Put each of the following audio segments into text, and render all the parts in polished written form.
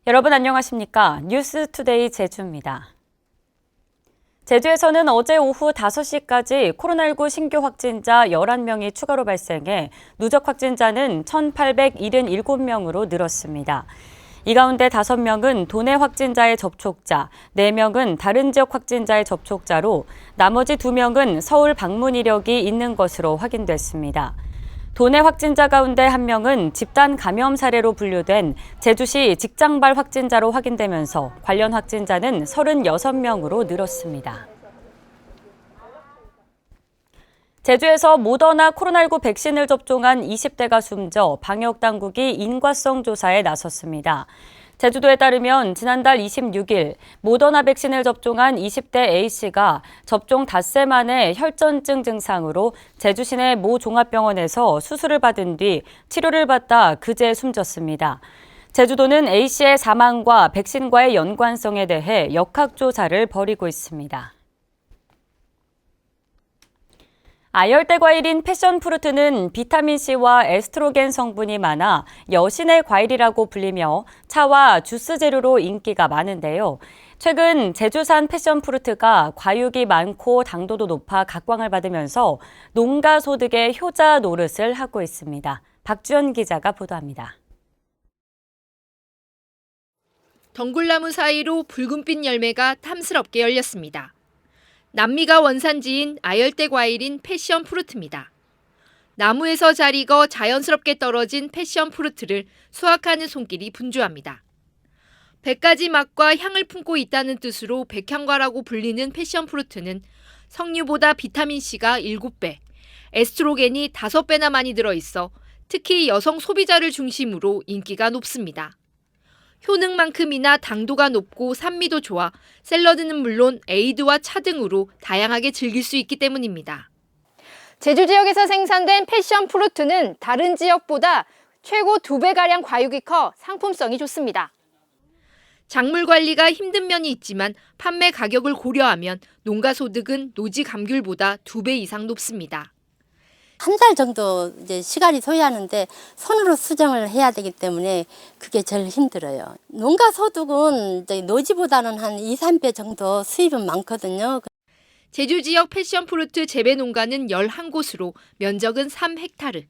여러분 안녕하십니까? 뉴스투데이 제주입니다. 제주에서는 어제 오후 5시까지 코로나19 신규 확진자 11명이 추가로 발생해 누적 확진자는 1,877명으로 늘었습니다. 이 가운데 5명은 도내 확진자의 접촉자, 4명은 다른 지역 확진자의 접촉자로 나머지 2명은 서울 방문 이력이 있는 것으로 확인됐습니다. 도내 확진자 가운데 1명은 집단 감염 사례로 분류된 제주시 직장발 확진자로 확인되면서 관련 확진자는 36명으로 늘었습니다. 제주에서 모더나 코로나19 백신을 접종한 20대가 숨져 방역당국이 인과성 조사에 나섰습니다. 제주도에 따르면 지난달 26일 모더나 백신을 접종한 20대 A씨가 접종 닷새 만에 혈전증 증상으로 제주 시내 모 종합병원에서 수술을 받은 뒤 치료를 받다 그제 숨졌습니다. 제주도는 A씨의 사망과 백신과의 연관성에 대해 역학조사를 벌이고 있습니다. 아열대 과일인 패션프루트는 비타민C와 에스트로겐 성분이 많아 여신의 과일이라고 불리며 차와 주스 재료로 인기가 많은데요. 최근 제주산 패션프루트가 과육이 많고 당도도 높아 각광을 받으면서 농가 소득의 효자 노릇을 하고 있습니다. 박주연 기자가 보도합니다. 덩굴나무 사이로 붉은빛 열매가 탐스럽게 열렸습니다. 남미가 원산지인 아열대 과일인 패션 프루트입니다. 나무에서 잘 익어 자연스럽게 떨어진 패션 프루트를 수확하는 손길이 분주합니다. 100가지 맛과 향을 품고 있다는 뜻으로 백향과라고 불리는 패션 프루트는 석류보다 비타민C가 7배, 에스트로겐이 5배나 많이 들어있어 특히 여성 소비자를 중심으로 인기가 높습니다. 효능만큼이나 당도가 높고 산미도 좋아 샐러드는 물론 에이드와 차 등으로 다양하게 즐길 수 있기 때문입니다. 제주 지역에서 생산된 패션 프루트는 다른 지역보다 최고 2배가량 과육이 커 상품성이 좋습니다. 작물 관리가 힘든 면이 있지만 판매 가격을 고려하면 농가 소득은 노지 감귤보다 2배 이상 높습니다. 한 달 정도 이제 시간이 소요하는데 손으로 수정을 해야 되기 때문에 그게 제일 힘들어요. 농가 소득은 이제 노지보다는 한 2, 3배 정도 수입은 많거든요. 제주 지역 패션 프루트 재배 농가는 11곳으로 면적은 3헥타르.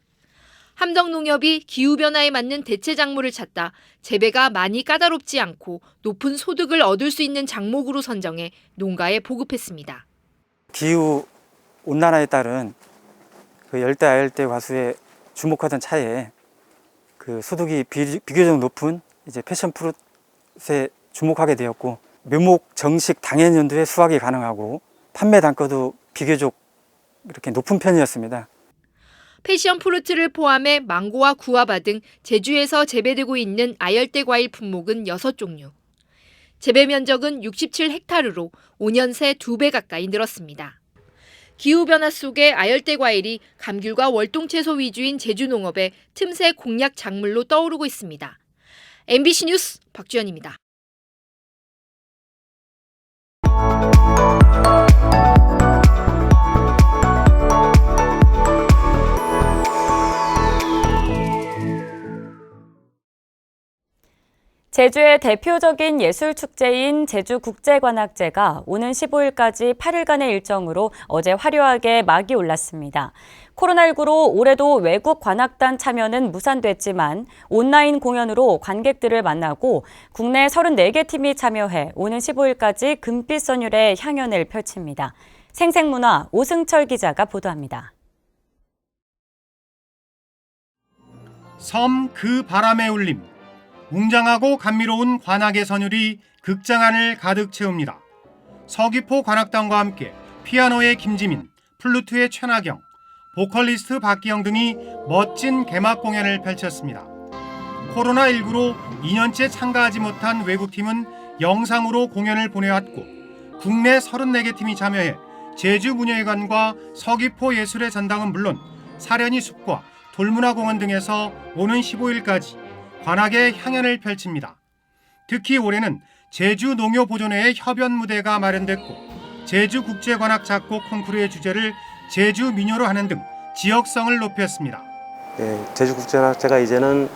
함덕농협이 기후변화에 맞는 대체 작물을 찾다 재배가 많이 까다롭지 않고 높은 소득을 얻을 수 있는 작목으로 선정해 농가에 보급했습니다. 기후 온난화에 따른 그 열대 아열대 과수에 주목하던 차에 그 소득이 비교적 높은 이제 패션 프루트에 주목하게 되었고, 묘목 정식 당해 연도에 수확이 가능하고 판매 단가도 비교적 이렇게 높은 편이었습니다. 패션 프루트를 포함해 망고와 구아바 등 제주에서 재배되고 있는 아열대 과일 품목은 6종류. 재배 면적은 67헥타르로 5년 새 2배 가까이 늘었습니다. 기후변화 속에 아열대 과일이 감귤과 월동채소 위주인 제주 농업의 틈새 공략 작물로 떠오르고 있습니다. MBC 뉴스 박주연입니다. 제주의 대표적인 예술축제인 제주국제관악제가 오는 15일까지 8일간의 일정으로 어제 화려하게 막이 올랐습니다. 코로나19로 올해도 외국 관악단 참여는 무산됐지만 온라인 공연으로 관객들을 만나고 국내 34개 팀이 참여해 오는 15일까지 금빛 선율의 향연을 펼칩니다. 생생문화 오승철 기자가 보도합니다. 섬 그 바람에 울림. 웅장하고 감미로운 관악의 선율이 극장 안을 가득 채웁니다. 서귀포 관악단과 함께 피아노의 김지민, 플루트의 최나경, 보컬리스트 박기영 등이 멋진 개막 공연을 펼쳤습니다. 코로나19로 2년째 참가하지 못한 외국팀은 영상으로 공연을 보내왔고, 국내 34개 팀이 참여해 제주문예회관과 서귀포 예술의 전당은 물론 사려니 숲과 돌문화공원 등에서 오는 15일까지 관악의 향연을 펼칩니다. 특히 올해는 제주농협보존회의 협연 무대가 마련됐고, 제주국제관악 작곡 콩쿠르의 주제를 제주 민요로 하는 등 지역성을 높였습니다. 제주국제관악제가 이제는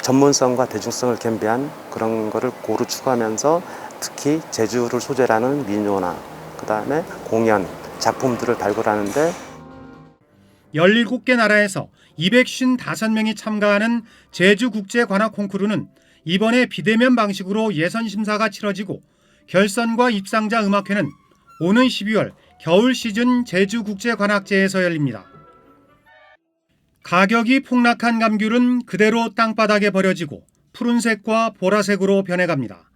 전문성과 대중성을 겸비한 그런 거를 고루 추구하면서 특히 제주를 소재로 하는 민요나 그다음에 공연, 작품들을 발굴하는데 17개 나라에서 255명이 참가하는 제주국제관악 콩쿠르는 이번에 비대면 방식으로 예선 심사가 치러지고 결선과 입상자 음악회는 오는 12월 겨울 시즌 제주국제관악제에서 열립니다. 가격이 폭락한 감귤은 그대로 땅바닥에 버려지고 푸른색과 보라색으로 변해갑니다.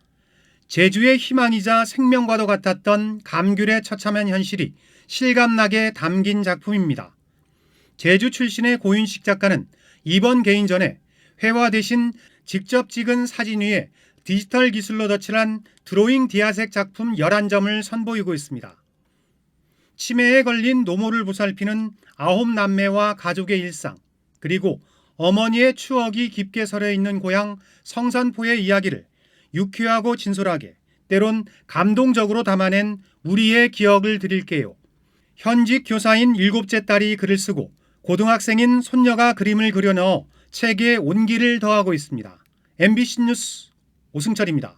제주의 희망이자 생명과도 같았던 감귤의 처참한 현실이 실감나게 담긴 작품입니다. 제주 출신의 고윤식 작가는 이번 개인전에 회화 대신 직접 찍은 사진 위에 디지털 기술로 덧칠한 드로잉 디아색 작품 11점을 선보이고 있습니다. 치매에 걸린 노모를 보살피는 9남매와 가족의 일상, 그리고 어머니의 추억이 깊게 서려 있는 고향 성산포의 이야기를 유쾌하고 진솔하게, 때론 감동적으로 담아낸 우리의 기억을 드릴게요. 현직 교사인 7째 딸이 글을 쓰고 고등학생인 손녀가 그림을 그려 넣어 책에 온기를 더하고 있습니다. MBC 뉴스 오승철입니다.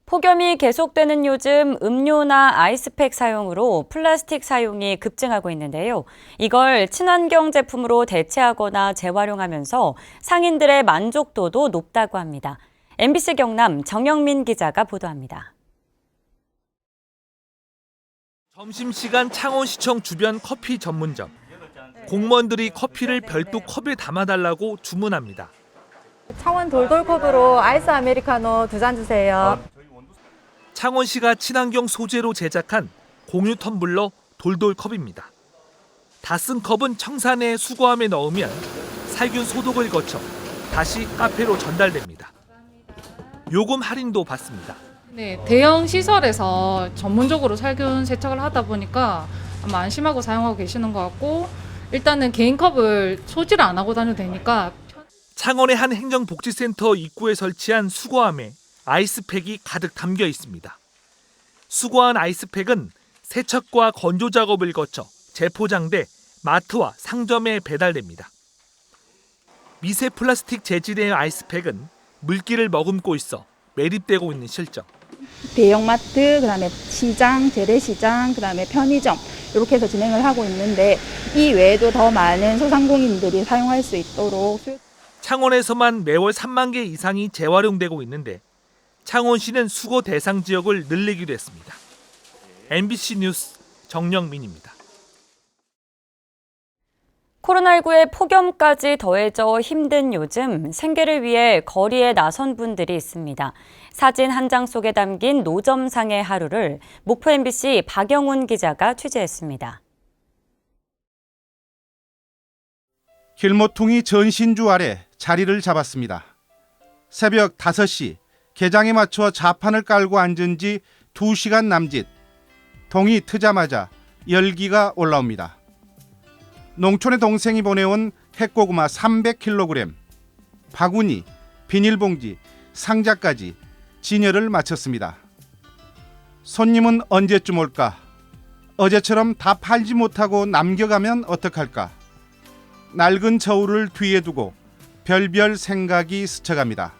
폭염이 계속되는 요즘 음료나 아이스팩 사용으로 플라스틱 사용이 급증하고 있는데요. 이걸 친환경 제품으로 대체하거나 재활용하면서 상인들의 만족도도 높다고 합니다. MBC 경남 정영민 기자가 보도합니다. 점심시간 창원시청 주변 커피 전문점. 공무원들이 커피를 별도 컵에 담아달라고 주문합니다. 창원 돌돌컵으로 아이스 아메리카노 2잔 주세요. 창원시가 친환경 소재로 제작한 공유 텀블러 돌돌컵입니다. 다 쓴 컵은 청산해 수거함에 넣으면 살균 소독을 거쳐 다시 카페로 전달됩니다. 요금 할인도 받습니다. 네, 대형 시설에서 전문적으로 살균 세척을 하다 보니까 아마 안심하고 사용하고 계시는 것 같고, 일단은 개인 컵을 소지를 안 하고 다녀도 되니까. 창원의 한 행정복지센터 입구에 설치한 수거함에 아이스팩이 가득 담겨 있습니다. 수거한 아이스팩은 세척과 건조 작업을 거쳐 재포장돼 마트와 상점에 배달됩니다. 미세 플라스틱 재질의 아이스팩은 물기를 머금고 있어 매립되고 있는 실정. 대형마트, 그다음에 시장, 재래시장, 그다음에 편의점 이렇게 해서 진행을 하고 있는데 이 외에도 더 많은 소상공인들이 사용할 수 있도록. 창원에서만 매월 3만 개 이상이 재활용되고 있는데 창원시는 수거 대상 지역을 늘리기로 했습니다. MBC 뉴스 정영민입니다. 코로나19의 폭염까지 더해져 힘든 요즘 생계를 위해 거리에 나선 분들이 있습니다. 사진 한 장 속에 담긴 노점상의 하루를 목포 MBC 박영훈 기자가 취재했습니다. 길모퉁이 전신주 아래 자리를 잡았습니다. 새벽 5시 개장에 맞춰 자판을 깔고 앉은 지 2시간 남짓. 동이 트자마자 열기가 올라옵니다. 농촌의 동생이 보내온 핵고구마 300kg, 바구니, 비닐봉지, 상자까지 진열을 마쳤습니다. 손님은 언제쯤 올까? 어제처럼 다 팔지 못하고 남겨가면 어떡할까? 낡은 저울을 뒤에 두고 별별 생각이 스쳐갑니다.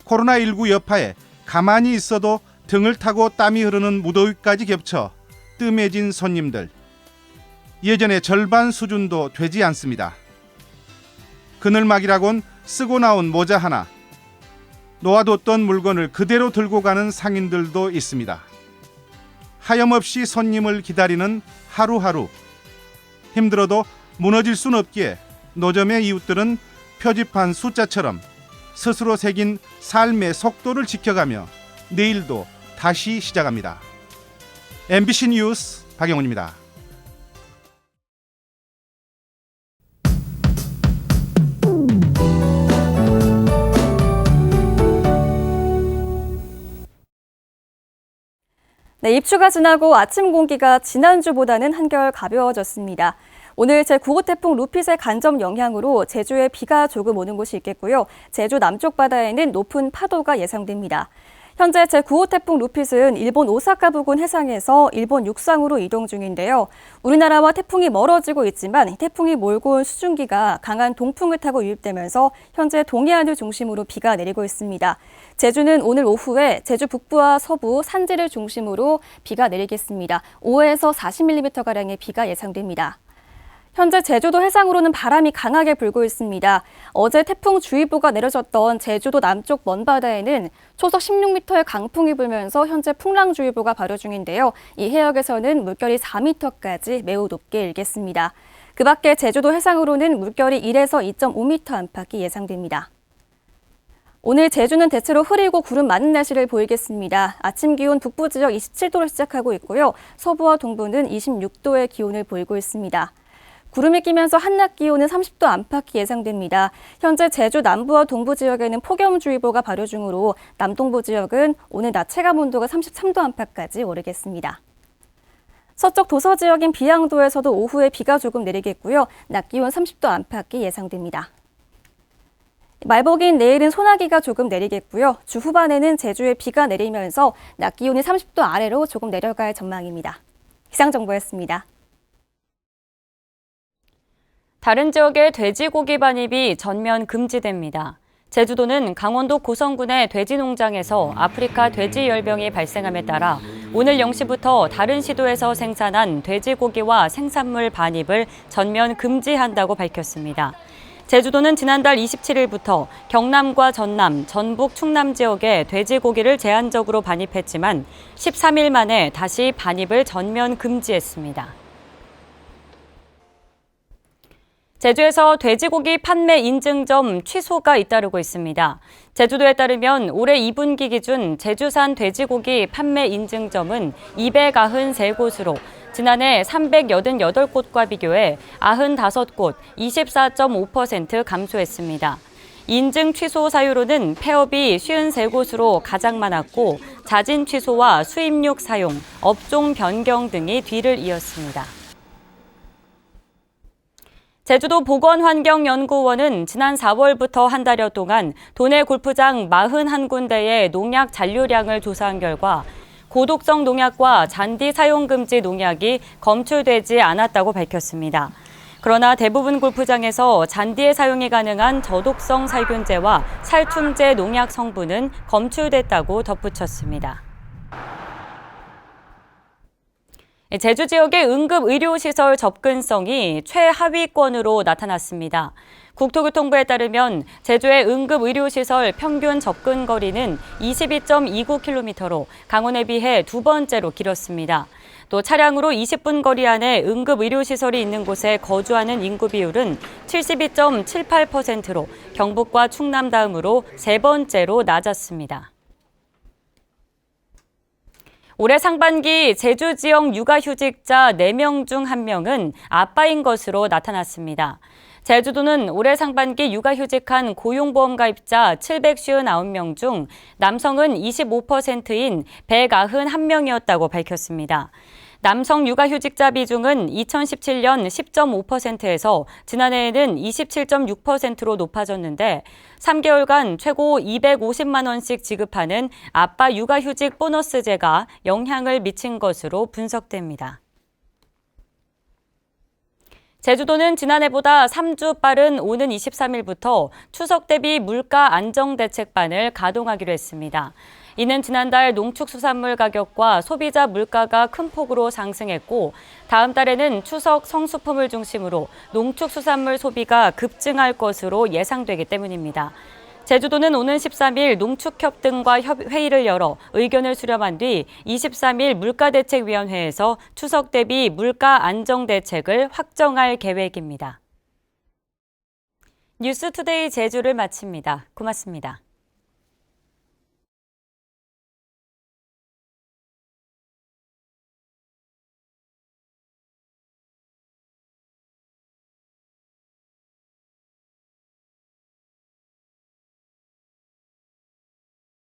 코로나19 여파에 가만히 있어도 등을 타고 땀이 흐르는 무더위까지 겹쳐 뜸해진 손님들. 예전의 절반 수준도 되지 않습니다. 그늘막이라곤 쓰고 나온 모자 하나, 놓아뒀던 물건을 그대로 들고 가는 상인들도 있습니다. 하염없이 손님을 기다리는 하루하루. 힘들어도 무너질 순 없기에 노점의 이웃들은 표지판 숫자처럼 스스로 새긴 삶의 속도를 지켜가며 내일도 다시 시작합니다. MBC 뉴스 박영훈입니다. 네, 입추가 지나고 아침 공기가 지난주보다는 한결 가벼워졌습니다. 오늘 제9호 태풍 루핏의 간접 영향으로 제주에 비가 조금 오는 곳이 있겠고요. 제주 남쪽 바다에는 높은 파도가 예상됩니다. 현재 제9호 태풍 루핏은 일본 오사카 부근 해상에서 일본 육상으로 이동 중인데요. 우리나라와 태풍이 멀어지고 있지만 태풍이 몰고 온 수증기가 강한 동풍을 타고 유입되면서 현재 동해안을 중심으로 비가 내리고 있습니다. 제주는 오늘 오후에 제주 북부와 서부, 산지를 중심으로 비가 내리겠습니다. 5에서 40mm가량의 비가 예상됩니다. 현재 제주도 해상으로는 바람이 강하게 불고 있습니다. 어제 태풍주의보가 내려졌던 제주도 남쪽 먼바다에는 초속 16m의 강풍이 불면서 현재 풍랑주의보가 발효 중인데요. 이 해역에서는 물결이 4m까지 매우 높게 일겠습니다. 그 밖에 제주도 해상으로는 물결이 1에서 2.5m 안팎이 예상됩니다. 오늘 제주는 대체로 흐리고 구름 많은 날씨를 보이겠습니다. 아침 기온 북부 지역 27도로 시작하고 있고요. 서부와 동부는 26도의 기온을 보이고 있습니다. 구름이 끼면서 한낮 기온은 30도 안팎이 예상됩니다. 현재 제주 남부와 동부 지역에는 폭염주의보가 발효 중으로 남동부 지역은 오늘 낮 체감 온도가 33도 안팎까지 오르겠습니다. 서쪽 도서 지역인 비양도에서도 오후에 비가 조금 내리겠고요. 낮 기온 30도 안팎이 예상됩니다. 말복인 내일은 소나기가 조금 내리겠고요. 주 후반에는 제주에 비가 내리면서 낮 기온이 30도 아래로 조금 내려갈 전망입니다. 기상정보였습니다. 다른 지역의 돼지고기 반입이 전면 금지됩니다. 제주도는 강원도 고성군의 돼지 농장에서 아프리카 돼지 열병이 발생함에 따라 오늘 0시부터 다른 시도에서 생산한 돼지고기와 생산물 반입을 전면 금지한다고 밝혔습니다. 제주도는 지난달 27일부터 경남과 전남, 전북, 충남 지역에 돼지고기를 제한적으로 반입했지만 13일 만에 다시 반입을 전면 금지했습니다. 제주에서 돼지고기 판매 인증점 취소가 잇따르고 있습니다. 제주도에 따르면 올해 2분기 기준 제주산 돼지고기 판매 인증점은 293곳으로 지난해 388곳과 비교해 95곳, 24.5% 감소했습니다. 인증 취소 사유로는 폐업이 53곳으로 가장 많았고 자진 취소와 수입육 사용, 업종 변경 등이 뒤를 이었습니다. 제주도 보건환경연구원은 지난 4월부터 한 달여 동안 도내 골프장 41군데의 농약 잔류량을 조사한 결과 고독성 농약과 잔디 사용 금지 농약이 검출되지 않았다고 밝혔습니다. 그러나 대부분 골프장에서 잔디에 사용이 가능한 저독성 살균제와 살충제 농약 성분은 검출됐다고 덧붙였습니다. 제주 지역의 응급의료시설 접근성이 최하위권으로 나타났습니다. 국토교통부에 따르면 제주의 응급의료시설 평균 접근거리는 22.29km로 강원에 비해 두 번째로 길었습니다. 또 차량으로 20분 거리 안에 응급의료시설이 있는 곳에 거주하는 인구 비율은 72.78%로 경북과 충남 다음으로 세 번째로 낮았습니다. 올해 상반기 제주 지역 육아휴직자 4명 중 1명은 아빠인 것으로 나타났습니다. 제주도는 올해 상반기 육아휴직한 고용보험 가입자 759명 중 남성은 25%인 191명이었다고 밝혔습니다. 남성 육아휴직자 비중은 2017년 10.5%에서 지난해에는 27.6%로 높아졌는데 3개월간 최고 250만 원씩 지급하는 아빠 육아휴직 보너스제가 영향을 미친 것으로 분석됩니다. 제주도는 지난해보다 3주 빠른 오는 23일부터 추석 대비 물가 안정 대책반을 가동하기로 했습니다. 이는 지난달 농축수산물 가격과 소비자 물가가 큰 폭으로 상승했고 다음 달에는 추석 성수품을 중심으로 농축수산물 소비가 급증할 것으로 예상되기 때문입니다. 제주도는 오는 13일 농축협 등과 회의를 열어 의견을 수렴한 뒤 23일 물가대책위원회에서 추석 대비 물가 안정 대책을 확정할 계획입니다. 뉴스투데이 제주를 마칩니다. 고맙습니다.